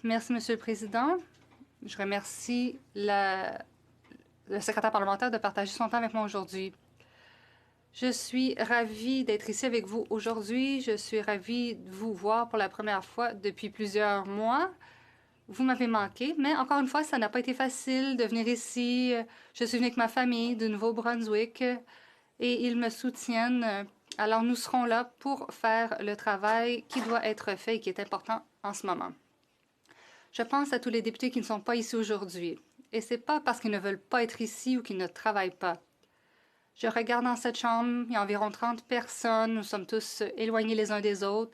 Merci, Monsieur le Président. Je remercie le secrétaire parlementaire de partager son temps avec moi aujourd'hui. Je suis ravie d'être ici avec vous aujourd'hui. Je suis ravie de vous voir pour la première fois depuis plusieurs mois. Vous m'avez manqué, mais encore une fois, ça n'a pas été facile de venir ici. Je suis venue avec ma famille du Nouveau-Brunswick et ils me soutiennent. Alors, nous serons là pour faire le travail qui doit être fait et qui est important en ce moment. Je pense à tous les députés qui ne sont pas ici aujourd'hui. Et ce n'est pas parce qu'ils ne veulent pas être ici ou qu'ils ne travaillent pas. Je regarde dans cette chambre, il y a environ 30 personnes, nous sommes tous éloignés les uns des autres,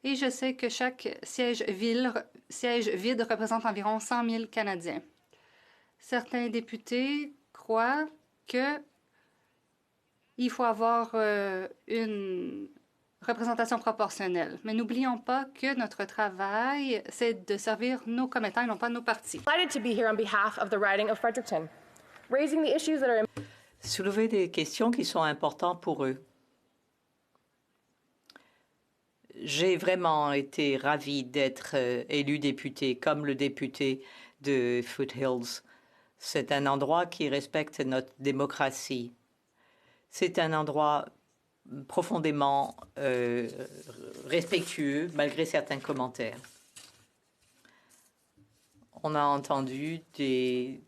et je sais que chaque siège vide représente environ 100 000 Canadiens. Certains députés croient qu'il faut avoir une représentation proportionnelle. Mais n'oublions pas que notre travail, c'est de servir nos commettants et non pas nos partis. Soulever des questions qui sont importantes pour eux. J'ai vraiment été ravie d'être élu député, comme le député de Foothills. C'est un endroit qui respecte notre démocratie. C'est un endroit profondément respectueux, malgré certains commentaires. On a entendu des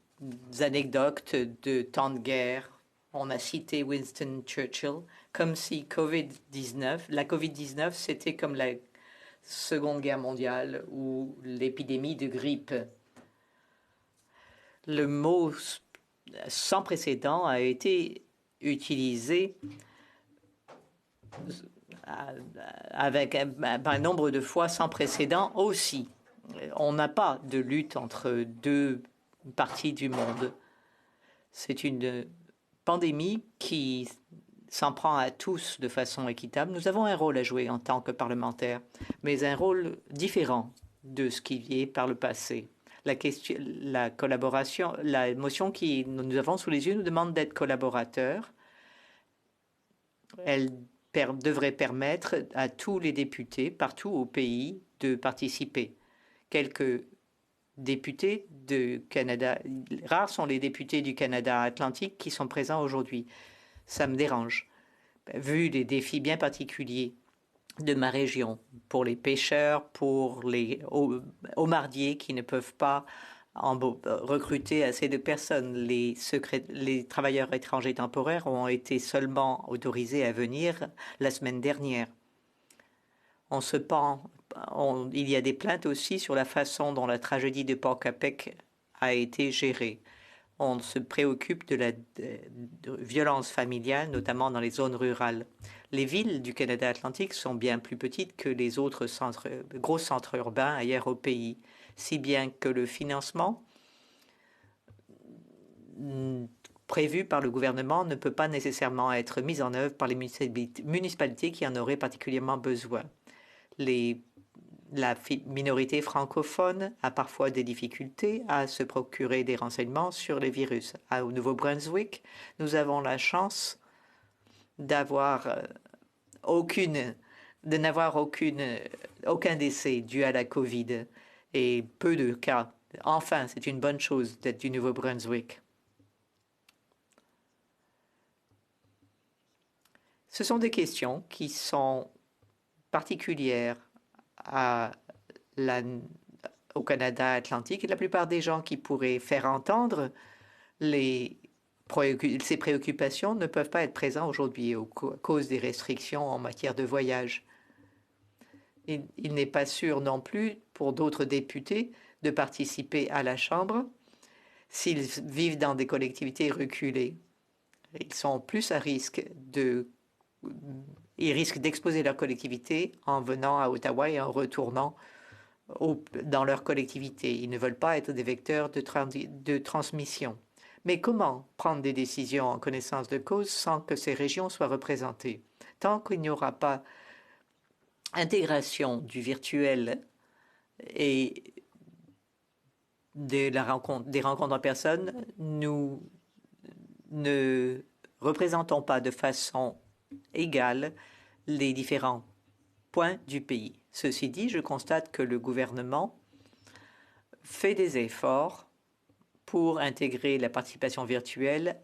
anecdotes de temps de guerre. On a cité Winston Churchill, comme si la COVID-19, c'était comme la Seconde Guerre mondiale ou l'épidémie de grippe. Le mot sans précédent a été utilisé avec un nombre de fois sans précédent aussi. On n'a pas de lutte entre deux parties du monde. C'est une pandémie qui s'en prend à tous de façon équitable. Nous avons un rôle à jouer en tant que parlementaires, mais un rôle différent de ce qui est par le passé. La collaboration, la motion que nous avons sous les yeux nous demande d'être collaborateurs. Elle devrait permettre à tous les députés partout au pays de participer. Quelques députés du Canada, rares sont les députés du Canada Atlantique qui sont présents aujourd'hui. Ça me dérange, vu les défis bien particuliers de ma région, pour les pêcheurs, pour les homardiers qui ne peuvent pas recruter assez de personnes. Les travailleurs étrangers temporaires ont été seulement autorisés à venir la semaine dernière. Il y a des plaintes aussi sur la façon dont la tragédie de Port-Capec a été gérée. On se préoccupe de la violence familiale, notamment dans les zones rurales. Les villes du Canada Atlantique sont bien plus petites que les autres gros centres urbains ailleurs au pays, si bien que le financement prévu par le gouvernement ne peut pas nécessairement être mis en œuvre par les municipalités qui en auraient particulièrement besoin. La minorité francophone a parfois des difficultés à se procurer des renseignements sur les virus. Au Nouveau-Brunswick, nous avons la chance d'avoir aucun décès dû à la COVID et peu de cas. Enfin, c'est une bonne chose d'être du Nouveau-Brunswick. Ce sont des questions qui sont particulières au Canada Atlantique et la plupart des gens qui pourraient faire entendre ces préoccupations ne peuvent pas être présents aujourd'hui à cause des restrictions en matière de voyage. Il n'est pas sûr non plus pour d'autres députés de participer à la Chambre s'ils vivent dans des collectivités reculées. Ils sont plus à risque ils risquent d'exposer leur collectivité en venant à Ottawa et en retournant dans leur collectivité. Ils ne veulent pas être des vecteurs de transmission. Mais comment prendre des décisions en connaissance de cause sans que ces régions soient représentées? Tant qu'il n'y aura pas intégration du virtuel et des rencontres en personne, nous ne représentons pas de façon égale les différents points du pays. Ceci dit, je constate que le gouvernement fait des efforts pour intégrer la participation virtuelle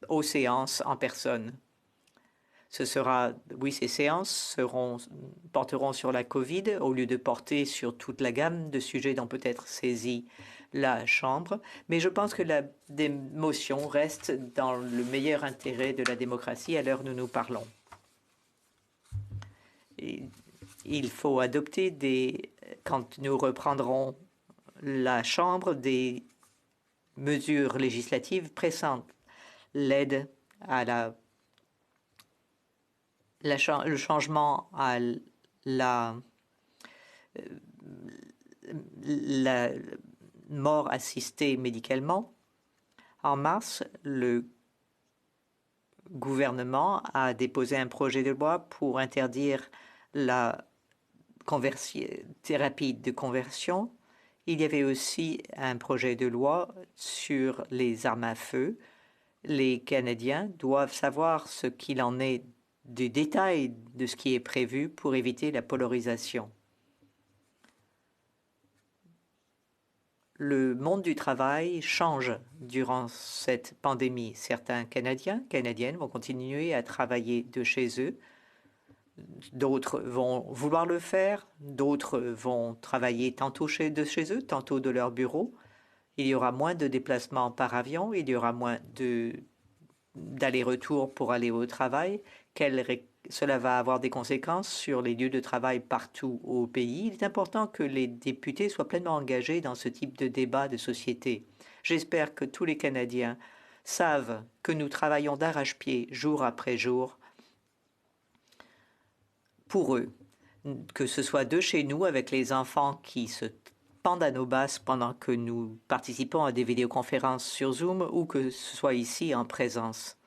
aux séances en personne. Ces séances porteront sur la COVID au lieu de porter sur toute la gamme de sujets dont peut être saisie la Chambre. Mais je pense que la motion reste dans le meilleur intérêt de la démocratie à l'heure où nous parlons. Et il faut adopter quand nous reprendrons la Chambre, des mesures législatives pressantes. L'aide à le changement à la mort assistée médicalement. En mars, le gouvernement a déposé un projet de loi pour interdire la thérapie de conversion. Il y avait aussi un projet de loi sur les armes à feu. Les Canadiens doivent savoir ce qu'il en est du détail de ce qui est prévu pour éviter la polarisation. Le monde du travail change durant cette pandémie. Certains Canadiens, Canadiennes vont continuer à travailler de chez eux. D'autres vont vouloir le faire. D'autres vont travailler tantôt de chez eux, tantôt de leur bureau. Il y aura moins de déplacements par avion. Il y aura moins d'aller-retour pour aller au travail. Cela va avoir des conséquences sur les lieux de travail partout au pays. Il est important que les députés soient pleinement engagés dans ce type de débat de société. J'espère que tous les Canadiens savent que nous travaillons d'arrache-pied jour après jour pour eux, que ce soit de chez nous avec les enfants qui se pendent à nos basses pendant que nous participons à des vidéoconférences sur Zoom ou que ce soit ici en présence.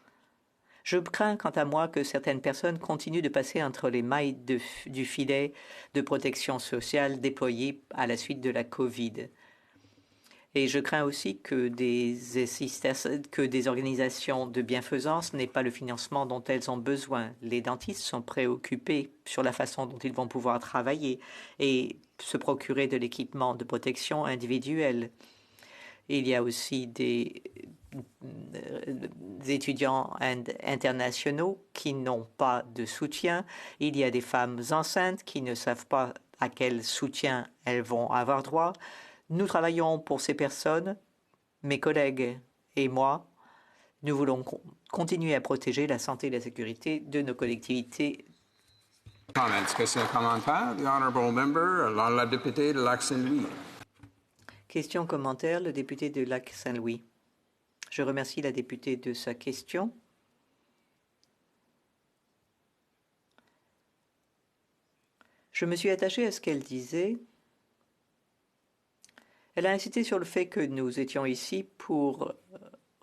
Je crains, quant à moi, que certaines personnes continuent de passer entre les mailles du filet de protection sociale déployé à la suite de la COVID. Et je crains aussi que des organisations de bienfaisance n'aient pas le financement dont elles ont besoin. Les dentistes sont préoccupés sur la façon dont ils vont pouvoir travailler et se procurer de l'équipement de protection individuelle. Il y a aussi des étudiants internationaux qui n'ont pas de soutien. Il y a des femmes enceintes qui ne savent pas à quel soutien elles vont avoir droit. Nous travaillons pour ces personnes, mes collègues et moi. Nous voulons continuer à protéger la santé et la sécurité de nos collectivités. Question commentaire, the honorable member, la députée de Lac-Saint-Louis. Question commentaire, le député de Lac-Saint-Louis. Je remercie la députée de sa question. Je me suis attachée à ce qu'elle disait. Elle a insisté sur le fait que nous étions ici pour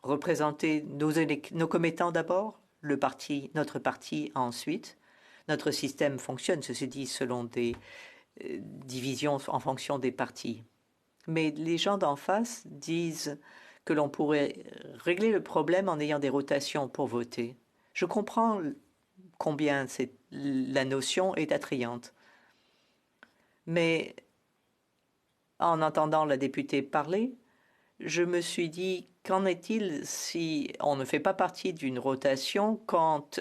représenter nos commettants d'abord, notre parti ensuite. Notre système fonctionne, ceci dit, selon des divisions en fonction des partis. Mais les gens d'en face disent que l'on pourrait régler le problème en ayant des rotations pour voter. Je comprends combien la notion est attrayante. Mais en entendant la députée parler, je me suis dit, qu'en est-il si on ne fait pas partie d'une rotation quand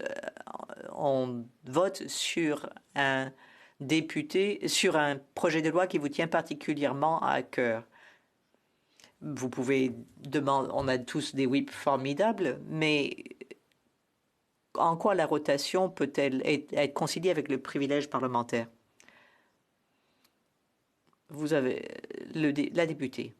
on vote sur un projet de loi qui vous tient particulièrement à cœur? Vous pouvez demander, on a tous des whips formidables, mais en quoi la rotation peut-elle être conciliée avec le privilège parlementaire? Vous avez la députée.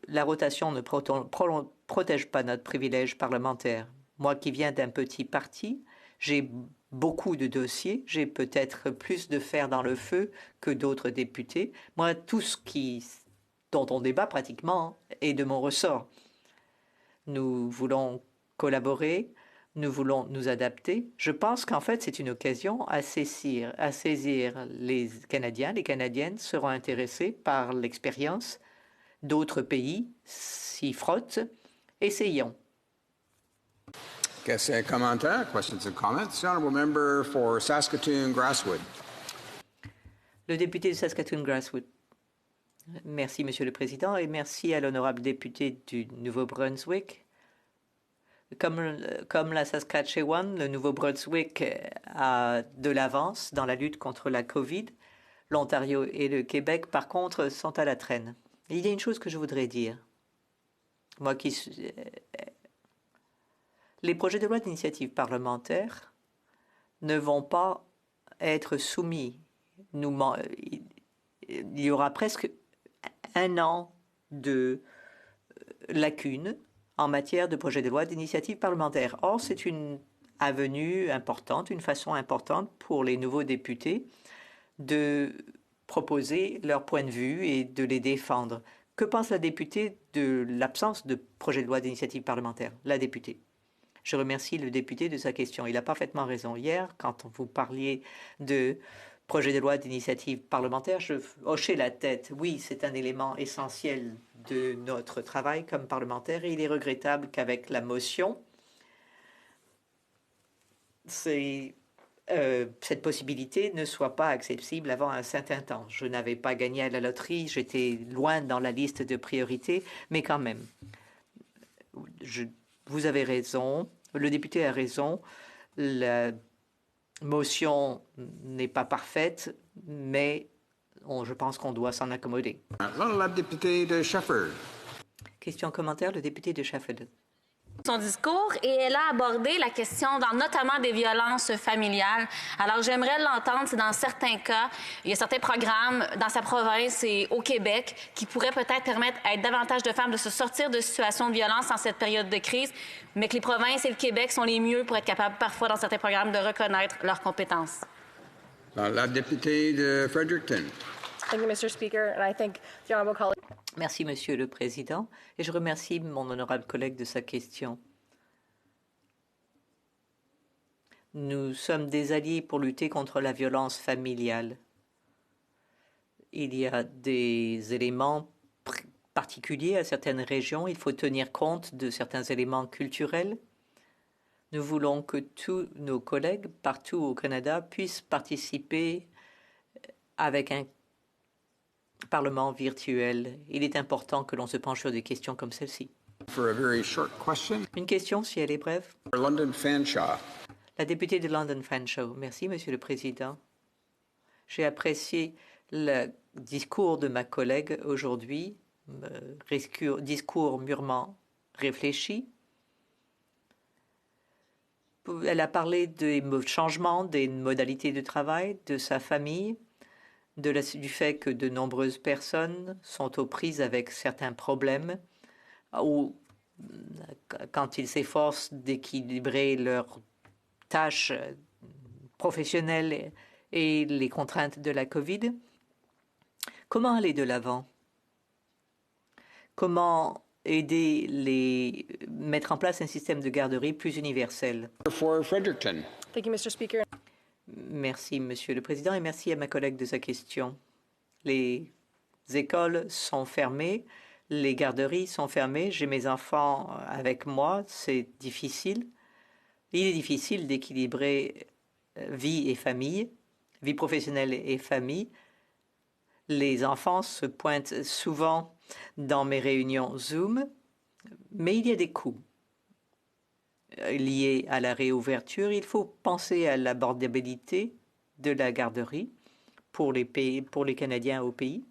La rotation ne protège pas notre privilège parlementaire. Moi qui viens d'un petit parti, j'ai beaucoup de dossiers, j'ai peut-être plus de fer dans le feu que d'autres députés. Moi, tout ce dont on débat pratiquement est de mon ressort. Nous voulons collaborer, nous voulons nous adapter. Je pense qu'en fait, c'est une occasion à saisir. Les Canadiens, les Canadiennes seront intéressés par l'expérience. D'autres pays s'y frottent. Essayons. Commentaires, questions and comments. The honourable member for Saskatoon-Grasswood. Le député de Saskatoon-Grasswood. Merci, Monsieur le Président, et merci à l'honorable député du Nouveau-Brunswick. Comme la Saskatchewan, le Nouveau-Brunswick a de l'avance dans la lutte contre la COVID. L'Ontario et le Québec, par contre, sont à la traîne. Il y a une chose que je voudrais dire. Les projets de loi d'initiative parlementaire ne vont pas être soumis. Il y aura presque un an de lacunes en matière de projets de loi d'initiative parlementaire. Or, c'est une avenue importante, une façon importante pour les nouveaux députés de proposer leur point de vue et de les défendre. Que pense la députée de l'absence de projet de loi d'initiative parlementaire? La députée. Je remercie le député de sa question. Il a parfaitement raison. Hier, quand vous parliez de projet de loi d'initiative parlementaire, je hochais la tête. Oui, c'est un élément essentiel de notre travail comme parlementaire et il est regrettable qu'avec la motion, cette possibilité ne soit pas accessible avant un certain temps. Je n'avais pas gagné à la loterie, j'étais loin dans la liste de priorités, mais quand même, vous avez raison, le député a raison, la motion n'est pas parfaite, mais je pense qu'on doit s'en accommoder. La députée de Shefford. Question commentaire, le député de Shefford. Son discours et elle a abordé la question notamment des violences familiales. Alors j'aimerais l'entendre, c'est dans certains cas, il y a certains programmes dans sa province et au Québec qui pourraient peut-être permettre à davantage de femmes de se sortir de situations de violence en cette période de crise, mais que les provinces et le Québec sont les mieux pour être capables parfois dans certains programmes de reconnaître leurs compétences. La députée de Fredericton. Thank you, Mr. Speaker, and I thank the honourable colleague. Merci, Monsieur le Président, et je remercie mon honorable collègue de sa question. Nous sommes des alliés pour lutter contre la violence familiale. Il y a des éléments particuliers à certaines régions. Il faut tenir compte de certains éléments culturels. Nous voulons que tous nos collègues partout au Canada puissent participer avec un Parlement virtuel. Il est important que l'on se penche sur des questions comme celle-ci. Une question, si elle est brève. London Fanshawe. La députée de London Fanshawe. Merci, Monsieur le Président. J'ai apprécié le discours de ma collègue aujourd'hui, discours mûrement réfléchi. Elle a parlé des changements, des modalités de travail, de sa famille, du fait que de nombreuses personnes sont aux prises avec certains problèmes ou quand ils s'efforcent d'équilibrer leurs tâches professionnelles et les contraintes de la COVID. Comment aller de l'avant? Comment mettre en place un système de garderie plus universel? For Fredericton. Thank you, Mr. Speaker. Merci, Monsieur le Président, et merci à ma collègue de sa question. Les écoles sont fermées, les garderies sont fermées. J'ai mes enfants avec moi, c'est difficile. Il est difficile d'équilibrer vie et famille, vie professionnelle et famille. Les enfants se pointent souvent dans mes réunions Zoom, mais il y a des coûts liés à la réouverture. Il faut penser à l'abordabilité de la garderie pour les Canadiens au pays.